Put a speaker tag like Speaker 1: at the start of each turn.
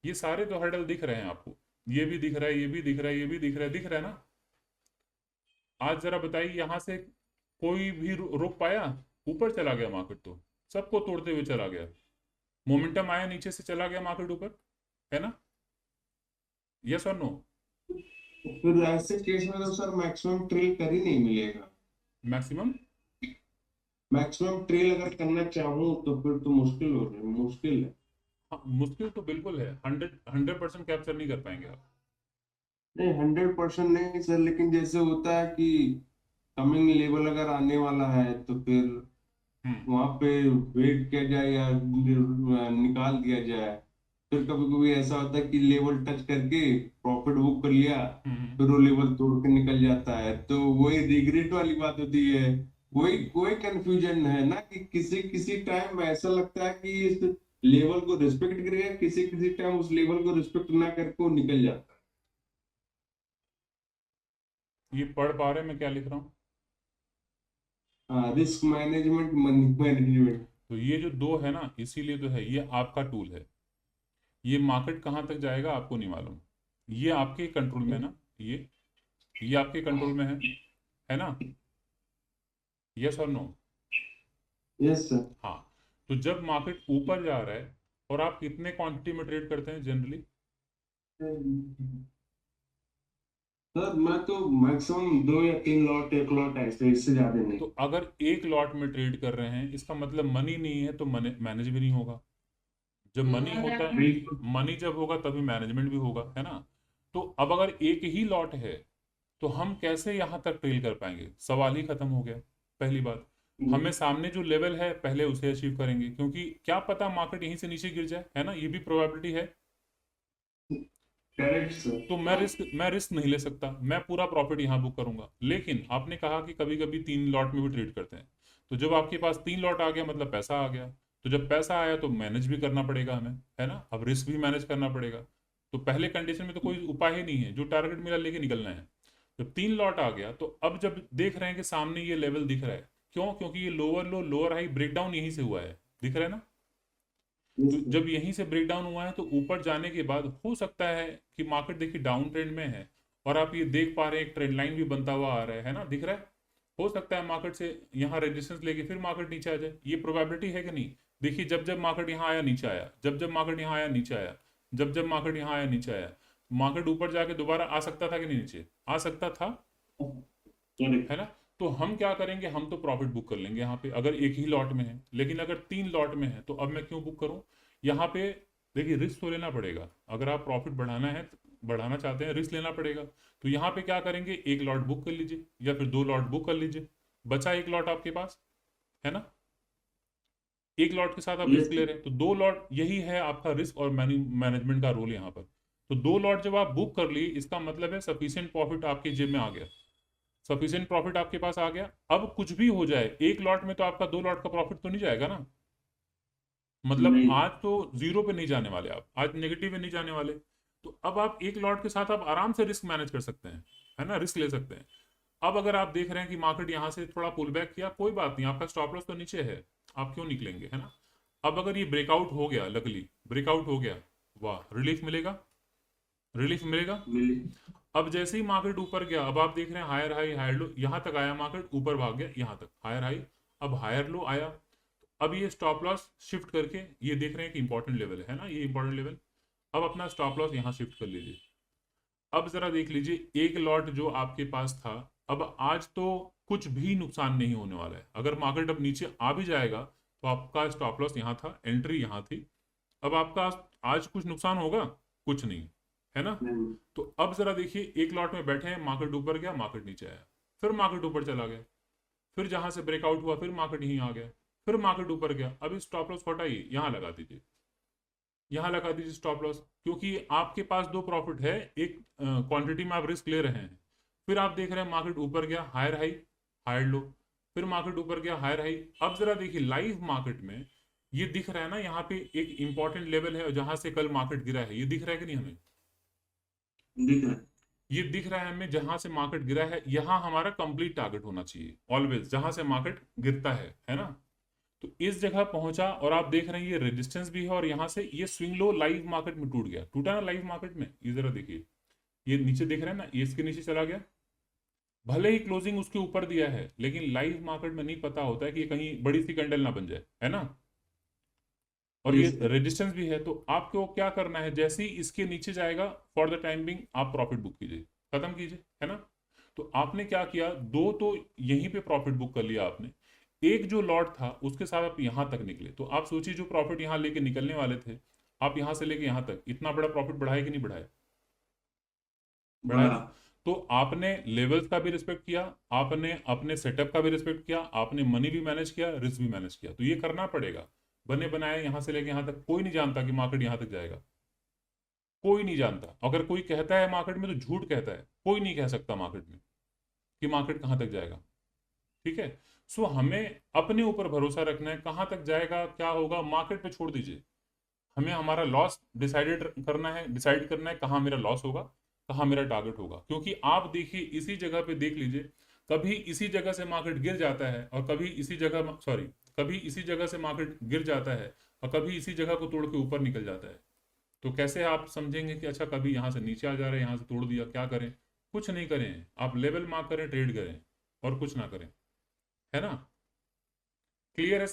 Speaker 1: ये सारे तो हर्डल दिख रहे हैं आपको, ये भी दिख रहा है, ये भी दिख रहा है, ये भी दिख रहा है, दिख रहा है ना। आज जरा बताइए, यहां से कोई भी रोक पाया? ऊपर चला गया मार्केट, तो सबको तोड़ते हुए चला गया। मोमेंटम आया, नीचे से चला गया मार्केट ऊपर, है ना? यस और नो?
Speaker 2: फिर ऐसे केस में तो सर मैक्सिमम ट्रेल कर ही नहीं मिलेगा।
Speaker 1: मैक्सिमम?
Speaker 2: मैक्सिमम ट्रेल अगर करना चाहूँ तो फिर तो मुश्किल हो रहा है, मुश्किल है।
Speaker 1: हाँ, मुश्किल तो बिल्कुल है, 100% कैप्चर नहीं कर पाएंगे आप।
Speaker 2: नहीं 100% नहीं सर, लेकिन जैसे होता है कि कमिंग लेवल अगर आने वाला है तो फिर
Speaker 1: हम्म।
Speaker 2: वहां पे वेट किया जाए या निकाल दिया जाए। फिर कभी कभी ऐसा होता है कि लेवल टच करके प्रॉफिट बुक कर लिया,
Speaker 1: हम्म।
Speaker 2: फिर वो लेवल तोड़ के निकल जाता है, तो वही रिग्रेट वाली बात होती है। वही कोई कंफ्यूजन है ना कि किसी किसी टाइम ऐसा लगता है कि इस लेवल को रिस्पेक्ट करेगा, किसी किसी टाइम उस लेवल को रिस्पेक्ट ना करके वो निकल जाता
Speaker 1: ये पढ़ पा रहे हैं मैं क्या लिख रहा हूँ?
Speaker 2: है। हाँ, रिस्क मैनेजमेंट, मनी मैनेजमेंट।
Speaker 1: तो ये जो दो है ना, इसीलिए तो है, ये आपका टूल है। ये मार्केट कहाँ तक जाएगा आपको नहीं मालूम, ये आपके कंट्रोल में है ना। ये आपके कंट्रोल में है ना? यस और नो?
Speaker 2: Yes sir.
Speaker 1: हाँ। तो जब मार्केट ऊपर जा रहा है, और आप कितने क्वांटिटी में ट्रेड करते हैं जनरली?
Speaker 2: सर मैं तो मैक्सिमम 2 या 3 लॉट, 1 लॉट, ऐसे, इससे ज्यादा नहीं।
Speaker 1: तो अगर एक लॉट में ट्रेड कर रहे हैं, इसका मतलब मनी नहीं है, तो मैनेज भी नहीं होगा। जब मनी होता है,
Speaker 2: बिल्कुल।
Speaker 1: मनी जब होगा तभी मैनेजमेंट भी होगा, है ना? तो अब अगर एक ही लॉट है, तो हम कैसे यहां तक ट्रेल कर पाएंगे? सवाल ही खत्म हो गया। पहली बात, हमें सामने जो लेवल है पहले उसे अचीव करेंगे, क्योंकि क्या पता मार्केट यहीं से नीचे गिर जाए, है ना? ये भी प्रोबेबिलिटी है।
Speaker 2: Correct sir.
Speaker 1: तो मैं रिस्क नहीं ले सकता, मैं पूरा प्रॉफिट यहाँ बुक करूंगा। लेकिन आपने कहा कि कभी कभी 3 लॉट में भी ट्रेड करते हैं, तो जब आपके पास 3 लॉट आ गया, मतलब पैसा आ गया। तो जब पैसा आया तो मैनेज भी करना पड़ेगा हमें, है ना? अब रिस्क भी मैनेज करना पड़ेगा। तो पहले कंडीशन में तो कोई उपाय ही नहीं है, जो टारगेट मिला लेके निकलना है। जब 3 लॉट आ गया, तो अब जब देख रहे हैं कि सामने ये लेवल दिख रहा है, क्यों? क्योंकि ये लोअर लो लोअर हाई ब्रेकडाउन यहीं से हुआ है, दिख रहा है ना?
Speaker 2: यस
Speaker 1: तो
Speaker 2: सर।
Speaker 1: जब यहीं से ब्रेकडाउन हुआ है, तो ऊपर जाने के बाद हो सकता है कि मार्केट देखिए डाउन ट्रेंड में है, और आप ये देख पा रहे हैं एक ट्रेंड लाइन भी बनता हुआ आ रहा है ना, दिख रहा है? हो सकता है मार्केट से यहाँ रेजिस्टेंस लेके फिर मार्केट नीचे आ जाए, ये प्रोबेबिलिटी है कि नहीं? देखिए, जब जब मार्केट यहाँ आया नीचे आया, जब जब मार्केट यहाँ आया नीचे आया, जब जब मार्केट यहाँ आया नीचे आया, मार्केट ऊपर जाके दोबारा आ सकता था कि नहीं? नीचे आ सकता था, है
Speaker 2: करेक्ट।
Speaker 1: ना? तो हम क्या करेंगे, हम तो प्रॉफिट बुक कर लेंगे यहाँ पे, अगर एक ही लॉट में है। लेकिन अगर 3 लॉट में है, तो अब मैं क्यों बुक करूं यहाँ पे? देखिए, रिस्क तो लेना पड़ेगा, अगर आप प्रॉफिट बढ़ाना है, बढ़ाना चाहते हैं, रिस्क लेना पड़ेगा। तो यहाँ पे क्या करेंगे, एक लॉट बुक कर लीजिए, या फिर 2 लॉट बुक कर लीजिए। बचा एक लॉट आपके पास, है ना? एक लॉट के साथ आप
Speaker 2: यस
Speaker 1: रिस्क ले
Speaker 2: सर।
Speaker 1: रहे हैं, तो 2 लॉट, यही है आपका रिस्क और मैनेजमेंट का रोल यहाँ पर। तो 2 लॉट जब आप बुक कर लिए, इसका मतलब है सफिशियंट प्रॉफिट आपके जेब में आ गया, सफिशियंट प्रॉफिट आपके पास आ गया। अब कुछ भी हो जाए, एक लॉट में तो आपका 2 लॉट का प्रॉफिट तो नहीं जाएगा ना? मतलब
Speaker 2: नहीं।
Speaker 1: आज तो जीरो पे नहीं जाने वाले आप, आज नेगेटिव में नहीं जाने वाले। तो अब आप एक लॉट के साथ आप आराम से रिस्क मैनेज कर सकते हैं, है ना? रिस्क ले सकते हैं। अब अगर आप देख रहे हैं कि मार्केट यहां से थोड़ा पुल बैक किया, कोई बात नहीं, आपका स्टॉप लॉस तो नीचे है, आप क्यों निकलेंगे, है ना? अब अगर ये ब्रेकआउट हो गया, लकली ब्रेकआउट हो गया, वाह, रिलीफ मिलेगा, रिलीफ मिलेगा।
Speaker 2: मिली।
Speaker 1: अब जैसे ही मार्केट ऊपर गया, अब आप देख रहे हैं हायर हाई हायर लो, यहां तक आया मार्केट, ऊपर भाग गया यहां तक, हायर हाई, अब हायर लो आया। अब ये स्टॉप लॉस शिफ्ट करके, ये देख रहे हैं कि इंपॉर्टेंट लेवल है ना, ये इंपॉर्टेंट लेवल। अब अपना स्टॉप लॉस यहाँ शिफ्ट कर लीजिए। अब जरा देख लीजिए, एक लॉट जो आपके पास था, अब आज तो कुछ भी नुकसान नहीं होने वाला है। अगर मार्केट अब नीचे आ भी जाएगा, तो आपका स्टॉप लॉस यहाँ था, एंट्री यहाँ थी। अब आपका आज कुछ नुकसान होगा? कुछ नहीं, है ना?
Speaker 2: नहीं।
Speaker 1: तो अब जरा देखिए, एक लॉट में बैठे हैं, मार्केट ऊपर गया, मार्केट नीचे आया, फिर मार्केट ऊपर चला गया, फिर जहां से ब्रेकआउट हुआ फिर मार्केट यहीं आ गया, फिर मार्केट ऊपर गया। अब स्टॉप लॉस हटाइए, यहां लगा दीजिए, यहां लगा दीजिए स्टॉप लॉस, क्योंकि आपके पास दो प्रॉफिट है, एक क्वांटिटी में आप रिस्क ले रहे हैं। फिर आप देख रहे हैं मार्केट ऊपर गया, हायर हाई, हायर लो, फिर मार्केट ऊपर गया, हायर हाई। अब जरा देखिए लाइव मार्केट में, ये दिख रहा है ना, यहाँ पे एक इंपॉर्टेंट लेवल है जहां से कल मार्केट गिरा है, ये दिख रहा है कि नहीं हमें?
Speaker 2: दिख रहा है।
Speaker 1: ये दिख रहा है हमें, जहां से मार्केट गिरा है, यहां हमारा कंप्लीट टारगेट होना चाहिए ऑलवेज, जहां से मार्केट गिरता है ना? तो इस जगह पहुंचा और आप देख रहे हैं ये रेजिस्टेंस भी है और यहां से ये स्विंग लो लाइव मार्केट में टूट गया, टूटा ना लाइव मार्केट में, ये जरा देखिए, ये नीचे देख रहे हैं ना, ये इसके नीचे चला गया, भले ही क्लोजिंग उसके ऊपर दिया है लेकिन लाइव मार्केट में नहीं पता होता है कि ये कहीं बड़ी सी कैंडल ना बन जाए, है ना। और
Speaker 2: जी
Speaker 1: ये
Speaker 2: सर।
Speaker 1: रेजिस्टेंस भी है, तो आपको क्या करना है, जैसे ही इसके नीचे जाएगा फॉर द टाइम बिंग आप प्रॉफिट बुक कीजिए, खत्म कीजिए, है ना। तो आपने क्या किया, दो तो यहीं पे प्रॉफिट बुक कर लिया आपने, एक जो लॉट था उसके साथ आप यहां तक निकले, तो आप सोचिए जो प्रॉफिट यहां लेके निकलने वाले थे, आप यहां से लेके यहां तक इतना बड़ा प्रॉफिट बढ़ाए कि नहीं बढ़ाए, बढ़ाए
Speaker 2: बड़ा।
Speaker 1: ना। तो आपने लेवल्स का भी रिस्पेक्ट किया, आपने अपने सेटअप का भी रिस्पेक्ट किया, आपने मनी भी मैनेज किया, रिस्क भी मैनेज किया, तो ये करना पड़ेगा। बने बनाए यहां से लेके यहां तक कोई नहीं जानता कि मार्केट यहां तक जाएगा, कोई नहीं जानता, अगर कोई कहता है मार्केट में तो झूठ कहता है, कोई नहीं कह सकता मार्केट में कि मार्केट कहां तक जाएगा, ठीक है। सो हमें अपने ऊपर भरोसा रखना है, कहां तक जाएगा क्या होगा मार्केट पे छोड़ दीजिए, हमें हमारा लॉस डिसाइड करना है कहाँ मेरा लॉस होगा, कहाँ मेरा टारगेट होगा, क्योंकि आप देखिए इसी जगह पे देख लीजिए, कभी इसी जगह से मार्केट गिर जाता है और कभी इसी जगह, सॉरी, कभी इसी जगह से मार्केट गिर जाता है और कभी इसी जगह को तोड़ के ऊपर निकल जाता है। तो कैसे आप समझेंगे कि अच्छा कभी यहाँ से नीचे आ जा रहे हैं, यहाँ से तोड़ दिया, क्या करें, कुछ नहीं करें, आप लेवल मार्क करें, ट्रेड करें और कुछ ना करें, है ना। क्लियर है सब।